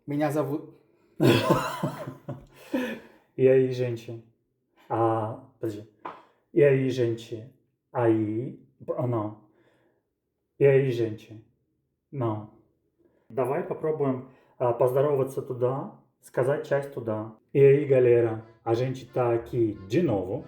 Minhas avós... E aí, gente? Подожди. И aí, gente? Aí... Não. И aí, gente? Não. Давай попробуем поздороваться туда, сказать часть туда. E aí, galera? A gente tá aqui de novo.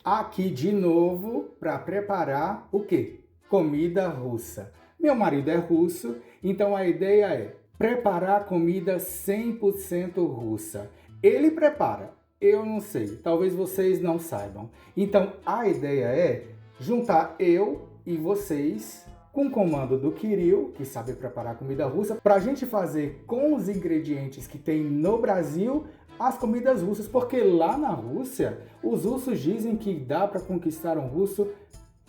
Aqui de novo para preparar o quê? Comida russa. Meu marido é russo, então a ideia é preparar comida 100% russa. Ele prepara, eu não sei, talvez vocês não saibam. Então a ideia é juntar eu e vocês com o comando do Kirill, que sabe preparar comida russa, para a gente fazer com os ingredientes que tem no Brasil as comidas russas, porque lá na Rússia os russos dizem que dá para conquistar um russo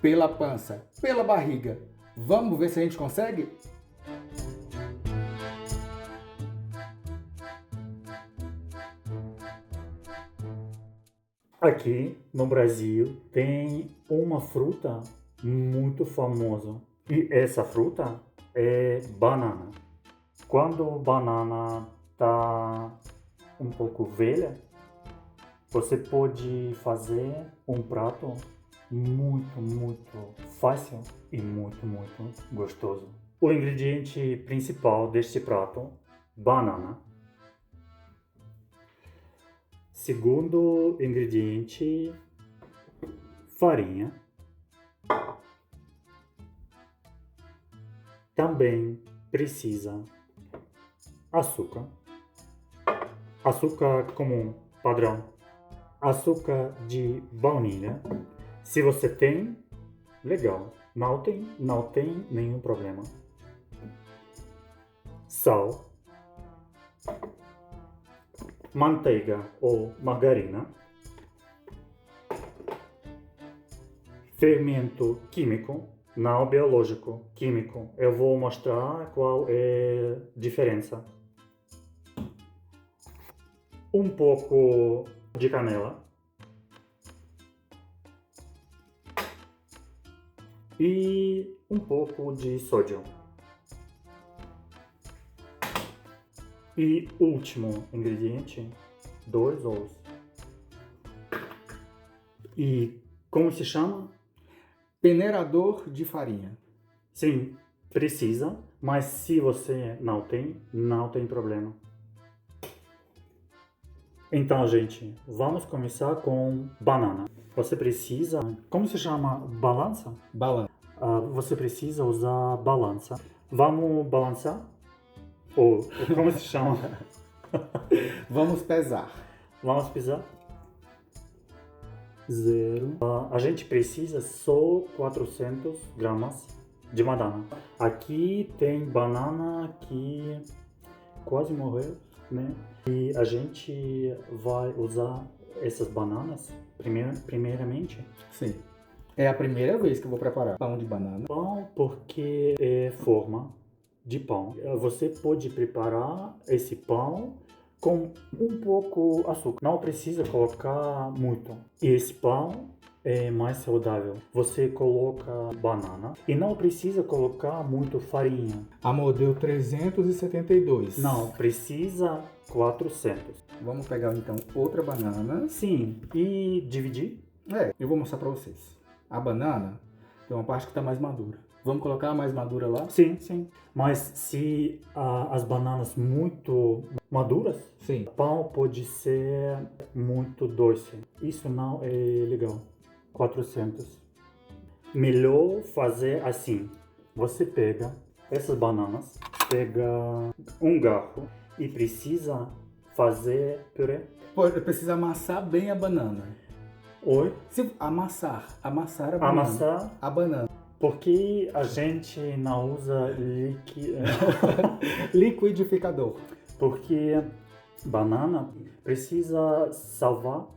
pela pança, pela barriga. Vamos ver se a gente consegue? Aqui no Brasil tem uma fruta muito famosa. E essa fruta é banana. Quando a banana tá um pouco velha, você pode fazer um prato muito fácil e muito gostoso. O ingrediente principal deste prato, banana. Segundo ingrediente, farinha. Também precisa açúcar. Açúcar comum, padrão. Açúcar de baunilha. Se você tem, legal. Não tem nenhum problema. Sal. Manteiga ou margarina. Fermento químico, não biológico, químico. Eu vou mostrar qual é a diferença. Um pouco de canela. E um pouco de sódio. E último ingrediente, 2 ovos. E como se chama? Peneirador de farinha. Sim, precisa, mas se você não tem problema. Então, gente, vamos começar com banana. Você precisa, como se chama? Balança? Balança. Você precisa usar balança. Vamos balançar? Ou como se chama? Vamos pesar. Vamos pesar? 0. A gente precisa só 400 gramas de banana. Aqui tem banana que quase morreu, né? E a gente vai usar essas bananas primeiramente. Sim. É a primeira vez que eu vou preparar pão de banana. Pão porque é forma de pão. Você pode preparar esse pão com um pouco açúcar. Não precisa colocar muito. E esse pão é mais saudável. Você coloca banana e não precisa colocar muito farinha. Amor, deu 372. Não, precisa 400. Vamos pegar então outra banana. Sim, e dividir? Eu vou mostrar pra vocês. A banana tem uma parte que tá mais madura. Vamos colocar a mais madura lá? Sim. Mas se as bananas muito maduras, Sim. o pão pode ser muito doce. Isso não é legal. 400. Melhor fazer assim. Você pega essas bananas, pega um garfo e precisa fazer purê. Precisa amassar bem a banana. Oi? Amassar a banana. Amassar. A banana. Porque a gente não usa Liquidificador. Porque banana precisa salvar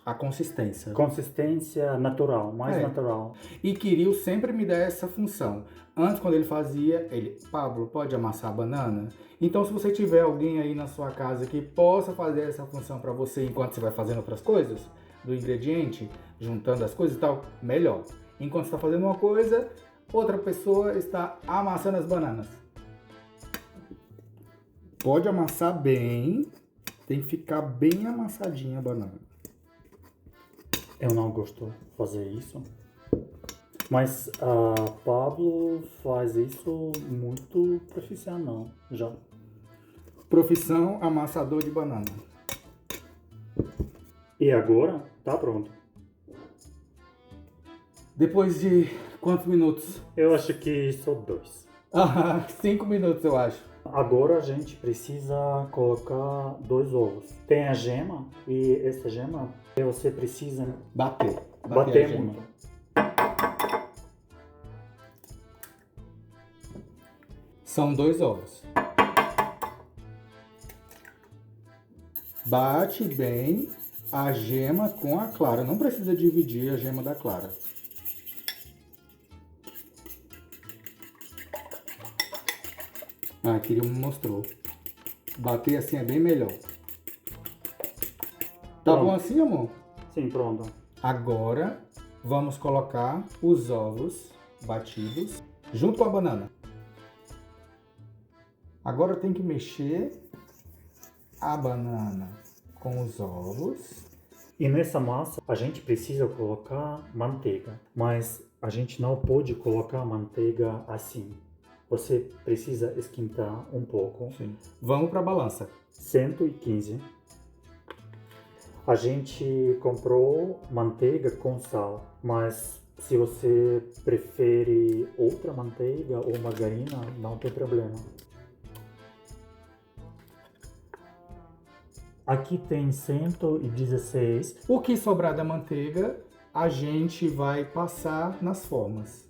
A consistência. consistência natural, mais natural. E Kirill sempre me dá essa função. Antes, quando ele fazia, Pablo, pode amassar a banana? Então, se você tiver alguém aí na sua casa que possa fazer essa função para você enquanto você vai fazendo outras coisas, do ingrediente, juntando as coisas e tal, melhor. Enquanto você está fazendo uma coisa, outra pessoa está amassando as bananas. Pode amassar bem. Tem que ficar bem amassadinha a banana. Eu não gosto de fazer isso. Mas a Pablo faz isso muito profissional já. Profissão amassador de banana. E agora tá pronto. Depois de quantos minutos? Eu acho que só 2. 5 minutos, eu acho. Agora a gente precisa colocar 2 ovos. Tem a gema e essa gema você precisa Bater bater a gema. muito. São 2 ovos. Bate bem a gema com a clara. Não precisa dividir a gema da clara. Aqui ele me mostrou. Bater assim é bem melhor. Tá Pronto. bom assim, amor? Sim, pronto. Agora vamos colocar os ovos batidos junto com a banana. Agora tem que mexer a banana com os ovos. E nessa massa a gente precisa colocar manteiga, mas a gente não pode colocar manteiga assim. Você precisa esquentar um pouco. Sim. Vamos para a balança. 115. A gente comprou manteiga com sal, mas se você prefere outra manteiga ou margarina, não tem problema. Aqui tem 116. O que sobrar da manteiga, a gente vai passar nas formas.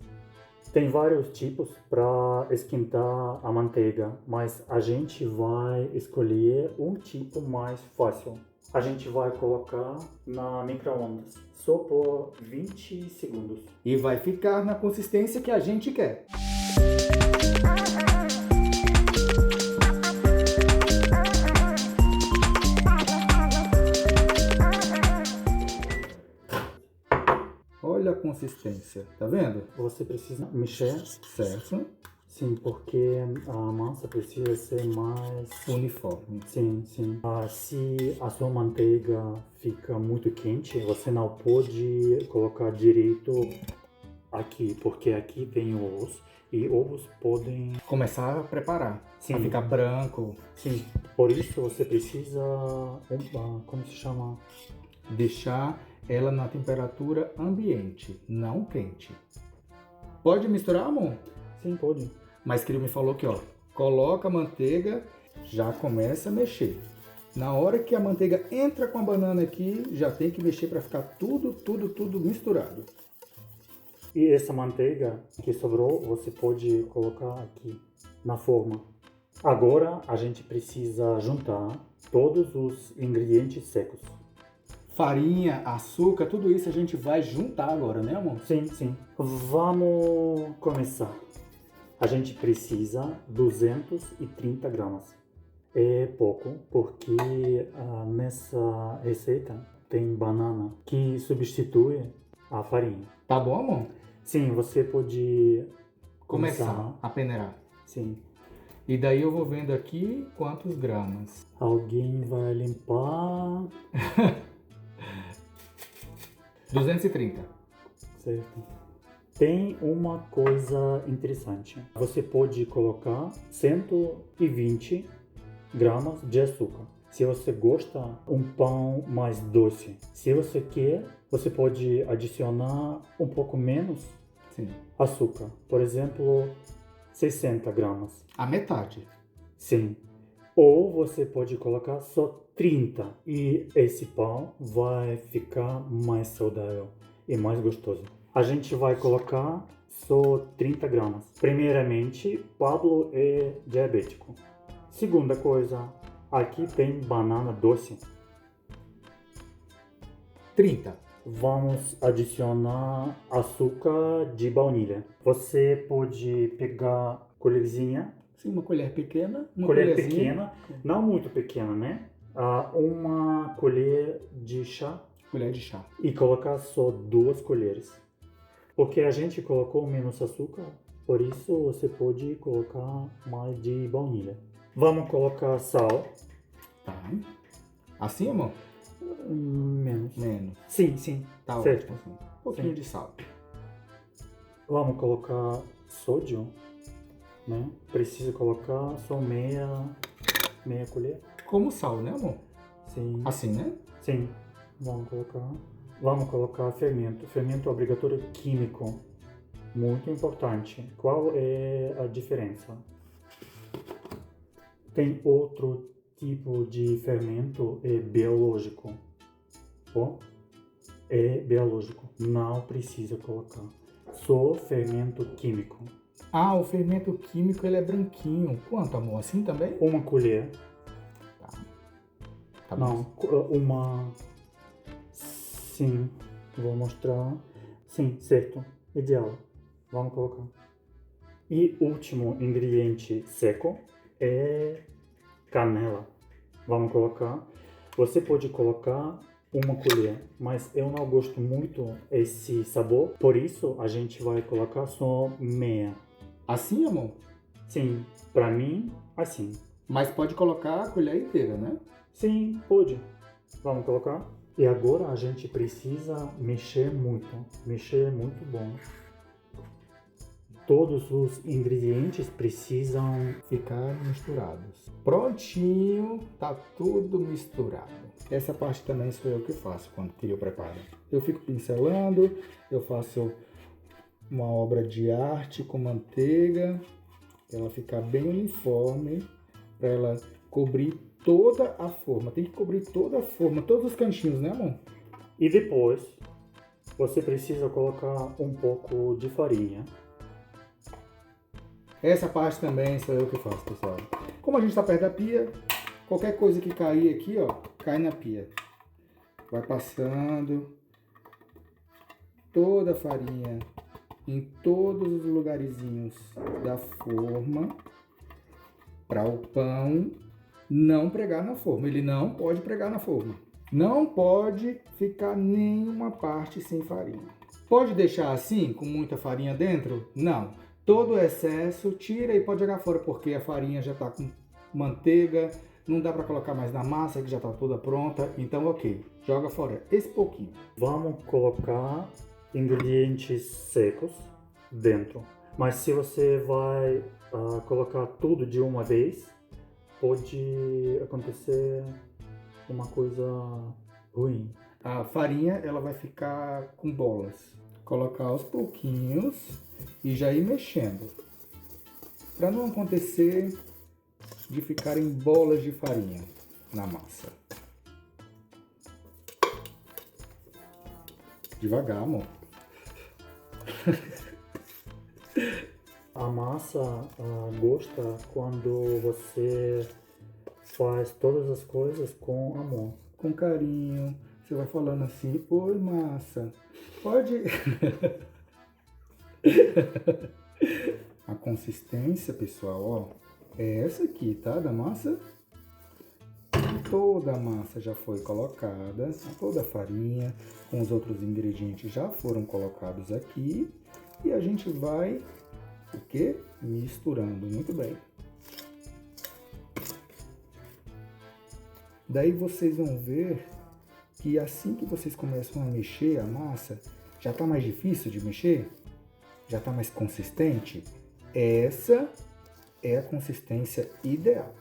Tem vários tipos para esquentar a manteiga, mas a gente vai escolher um tipo mais fácil. A gente vai colocar na micro-ondas, só por 20 segundos. E vai ficar na consistência que a gente quer. Olha a consistência, tá vendo? Você precisa mexer, Certo? sim, porque a massa precisa ser mais... Uniforme. Sim, sim. Se a sua manteiga fica muito quente, você não pode colocar direito aqui, porque aqui tem ovos e ovos podem... Começar a preparar. Sim. Pra ficar branco. Sim, por isso você precisa, como se chama? Deixar ela na temperatura ambiente, não quente. Pode misturar, amor? Sim, pode. Mas que ele me falou que, ó, coloca a manteiga, já começa a mexer. Na hora que a manteiga entra com a banana aqui, já tem que mexer para ficar tudo misturado. E essa manteiga que sobrou, você pode colocar aqui na forma. Agora a gente precisa juntar todos os ingredientes secos. Farinha, açúcar, tudo isso a gente vai juntar agora, né, amor? Sim, sim. Vamos começar. A gente precisa 230 gramas. É pouco, porque nessa receita tem banana que substitui a farinha. Tá bom, amor? Sim, você pode Começar a peneirar. Sim. E daí eu vou vendo aqui quantos gramas. Alguém vai limpar. 230. Certo. Tem uma coisa interessante. Você pode colocar 120 gramas de açúcar. Se você gosta um pão mais doce. Se você quer, você pode adicionar um pouco menos Sim. açúcar. Por exemplo, 60 gramas. A metade. Sim. Ou você pode colocar só 30 e esse pão vai ficar mais saudável e mais gostoso. A gente vai colocar só 30 gramas. Primeiramente, Pablo é diabético. Segunda coisa, aqui tem banana doce. 30. Vamos adicionar açúcar de baunilha. Você pode pegar colherzinha. Sim, uma colher pequena. Uma Colher colherzinha. pequena, não muito pequena, né? Uma colher de chá Colher de chá. e colocar só 2 colheres. Porque a gente colocou menos açúcar, por isso você pode colocar mais de baunilha. Vamos colocar sal. Tá. Assim, amor? Menos. Menos. Sim, sim. Tá Certo. ótimo. Assim. Um pouquinho Sim. de sal. Vamos colocar sódio, né? Precisa colocar só meia colher. Como sal, né, amor? Sim. Assim, né? Sim. Vamos colocar fermento. Fermento obrigatório químico. Muito importante. Qual é a diferença? Tem outro tipo de fermento biológico. Ó, é biológico. Não precisa colocar. Só fermento químico. Ah, o fermento químico ele é branquinho. Quanto, amor? Assim também? Uma colher. Tá. Tá Não, bom. uma. Sim, vou mostrar. Sim, certo. Ideal. Vamos colocar. E último ingrediente seco é canela. Vamos colocar. Você pode colocar uma colher, mas eu não gosto muito esse sabor, por isso a gente vai colocar só meia. Assim, amor? Sim, para mim, assim. Mas pode colocar a colher inteira, né? Sim, pode. Vamos colocar. E agora a gente precisa mexer muito bom. Todos os ingredientes precisam Ficar misturados. Prontinho, tá tudo misturado. Essa parte também sou eu que faço quando eu preparo. Eu fico pincelando, eu faço uma obra de arte com manteiga, para ela ficar bem uniforme, para ela cobrir toda a forma. Tem que cobrir toda a forma, todos os cantinhos, né, amor? E depois você precisa colocar um pouco de farinha. Essa parte também sou eu que faço, pessoal. Como a gente está perto da pia, qualquer coisa que cair aqui, ó, cai na pia. Vai passando toda a farinha em todos os lugarzinhos da forma para o pão não pregar na forma. Ele não pode pregar na forma. Não pode ficar nenhuma parte sem farinha. Pode deixar assim, com muita farinha dentro? Não. Todo o excesso tira e pode jogar fora, porque a farinha já está com manteiga, não dá para colocar mais na massa, que já está toda pronta. Então, ok, joga fora esse pouquinho. Vamos colocar ingredientes secos dentro. Mas se você vai colocar tudo de uma vez, pode acontecer uma coisa ruim. A farinha ela vai ficar com bolas. Colocar aos pouquinhos e já ir mexendo. Para não acontecer de ficarem bolas de farinha na massa. Devagar, amor. A massa gosta quando você faz todas as coisas com amor. Com carinho. Você vai falando assim, oi massa, pode... A consistência, pessoal, ó, é essa aqui, tá? Da massa. Toda a massa já foi colocada, toda a farinha com os outros ingredientes já foram colocados aqui. E a gente vai, o quê? Misturando muito bem. Daí vocês vão ver que assim que vocês começam a mexer a massa, já está mais difícil de mexer, já está mais consistente. Essa é a consistência ideal.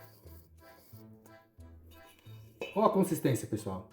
Olha a consistência, pessoal.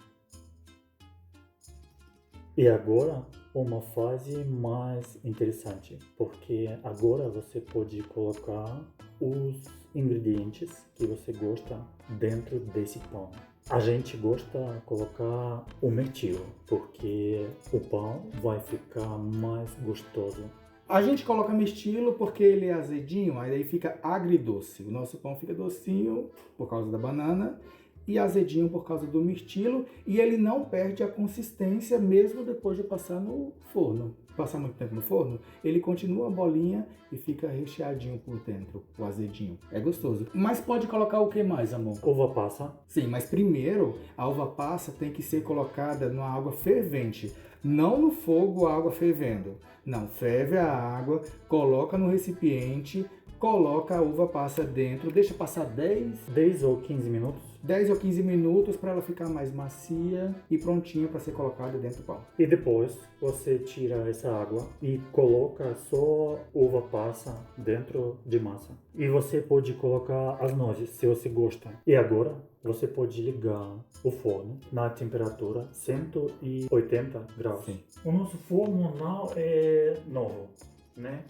E agora, uma fase mais interessante, porque agora você pode colocar os ingredientes que você gosta dentro desse pão. A gente gosta de colocar o mirtilo, porque o pão vai ficar mais gostoso. A gente coloca mirtilo porque ele é azedinho, aí fica agridoce. O nosso pão fica docinho por causa da banana e azedinho por causa do mirtilo, e ele não perde a consistência mesmo depois de passar no forno. Passar muito tempo no forno, ele continua bolinha e fica recheadinho por dentro, o azedinho. É gostoso. Mas pode colocar o que mais, amor? Uva passa. Sim, mas primeiro a uva passa tem que ser colocada na água fervente, não no fogo, a água fervendo. Não, ferve a água, coloca no recipiente, coloca a uva passa dentro, deixa passar 10 ou 15 minutos. 10 ou 15 minutos para ela ficar mais macia e prontinha para ser colocada dentro do pão. E depois você tira essa água e coloca só uva passa dentro de massa. E você pode colocar as nozes, se você gosta. E agora você pode ligar o forno na temperatura 180 graus. Sim. O nosso forno não é novo, né?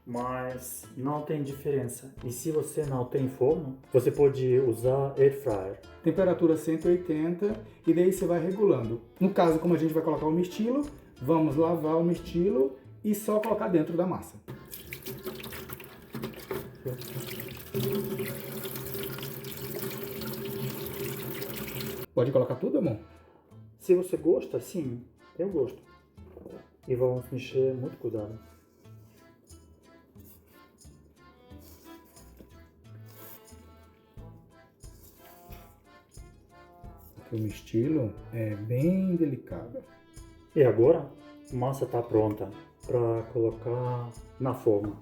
Mas não tem diferença. E se você não tem forno, você pode usar air fryer. Temperatura 180 e daí você vai regulando. No caso, como a gente vai colocar o mirtilo, vamos lavar o mirtilo e só colocar dentro da massa. Pode colocar tudo, amor? Se você gosta, sim, eu gosto. E vamos mexer muito cuidado. O mirtilo é bem delicado. E agora, a massa está pronta para colocar na forma.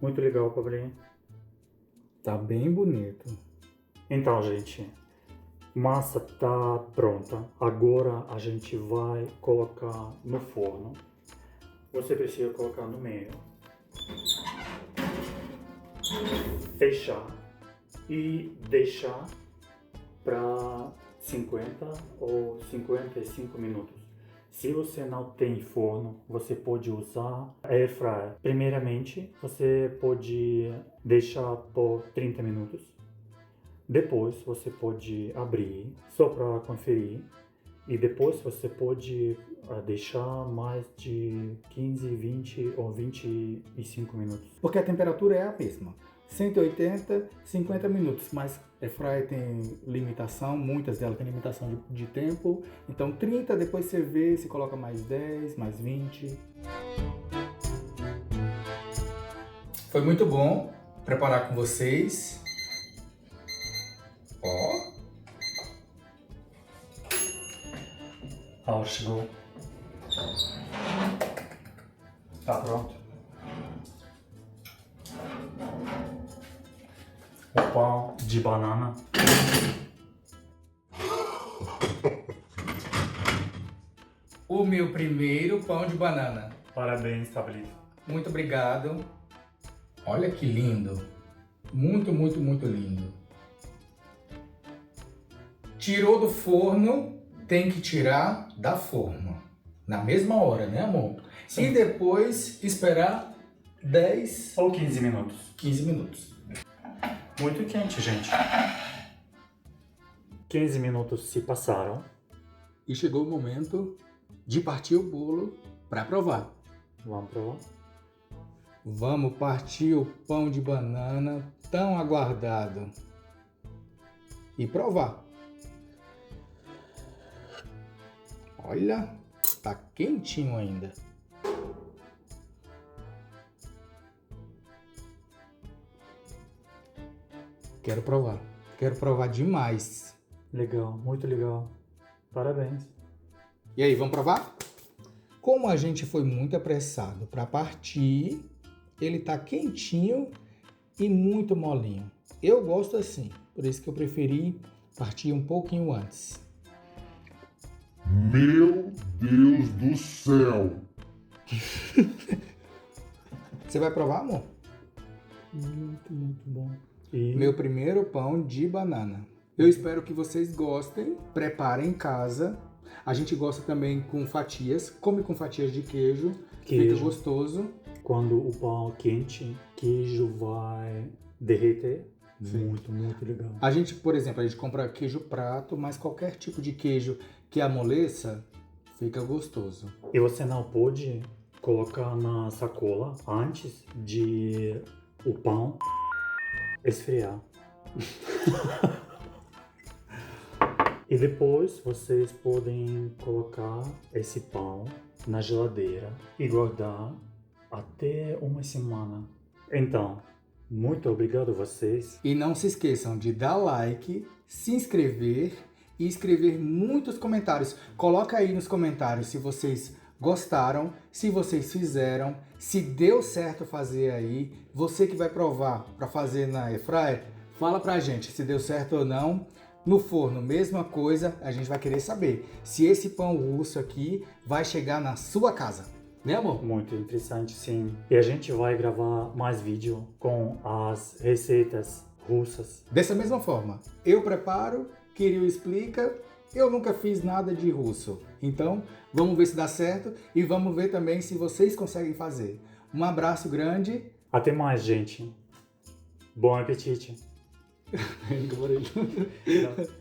Muito legal, Pablinho. Tá bem bonito. Então, gente, massa tá pronta. Agora a gente vai colocar no forno. Você precisa colocar no meio, fechar e deixar para 50 ou 55 minutos. Se você não tem forno, você pode usar air fryer. Primeiramente, você pode deixar por 30 minutos. Depois, você pode abrir só para conferir. E depois, você pode deixar mais de 15, 20 ou 25 minutos. Porque a temperatura é a mesma. 180, 50 minutos, mas air fryer tem limitação, muitas delas têm limitação de tempo. Então 30, depois você vê, se coloca mais 10, mais 20. Foi muito bom preparar com vocês. Ó. Ah, chegou. Tá pronto. O pão de banana. O meu primeiro pão de banana. Parabéns, Pablito. Muito obrigado. Olha que lindo. Muito, muito, muito lindo. Tirou do forno, tem que tirar da forma. Na mesma hora, né, amor? Sim. E depois esperar 10 Ou 15 minutos. 15 minutos. Muito quente, gente. 15 minutos se passaram. E chegou o momento de partir o bolo para provar. Vamos provar? Vamos partir o pão de banana tão aguardado e provar. Olha, tá quentinho ainda. Quero provar demais. Legal, muito legal. Parabéns. E aí, vamos provar? Como a gente foi muito apressado para partir, ele tá quentinho e muito molinho. Eu gosto assim, por isso que eu preferi partir um pouquinho antes. Meu Deus do céu! Você vai provar, amor? Muito, muito bom. E Meu primeiro pão de banana. Eu espero que vocês gostem. Preparem em casa. A gente gosta também com fatias. Come com fatias de queijo. Fica gostoso. quando o pão é quente, queijo vai derreter. Sim. Muito, muito legal. A gente, por exemplo, a gente compra queijo prato, mas qualquer tipo de queijo que amoleça, fica gostoso. E você não pode colocar na sacola antes de o pão esfriar. E depois vocês podem colocar esse pão na geladeira e guardar até uma semana. Então, Muito obrigado a vocês. E não se esqueçam de dar like, se inscrever e escrever muitos comentários. Coloca aí nos comentários se vocês gostaram, se vocês fizeram, se deu certo fazer aí. Você que vai provar para fazer na Airfryer, fala pra gente se deu certo ou não. No forno, mesma coisa, a gente vai querer saber se esse pão russo aqui vai chegar na sua casa. Né, amor? Muito interessante, sim. E a gente vai gravar mais vídeo com as receitas russas. Dessa mesma forma, eu preparo, Kirill explica, eu nunca fiz nada de russo. Então, vamos ver se dá certo e vamos ver também se vocês conseguem fazer. Um abraço grande. Até mais, gente. Bom apetite. Agora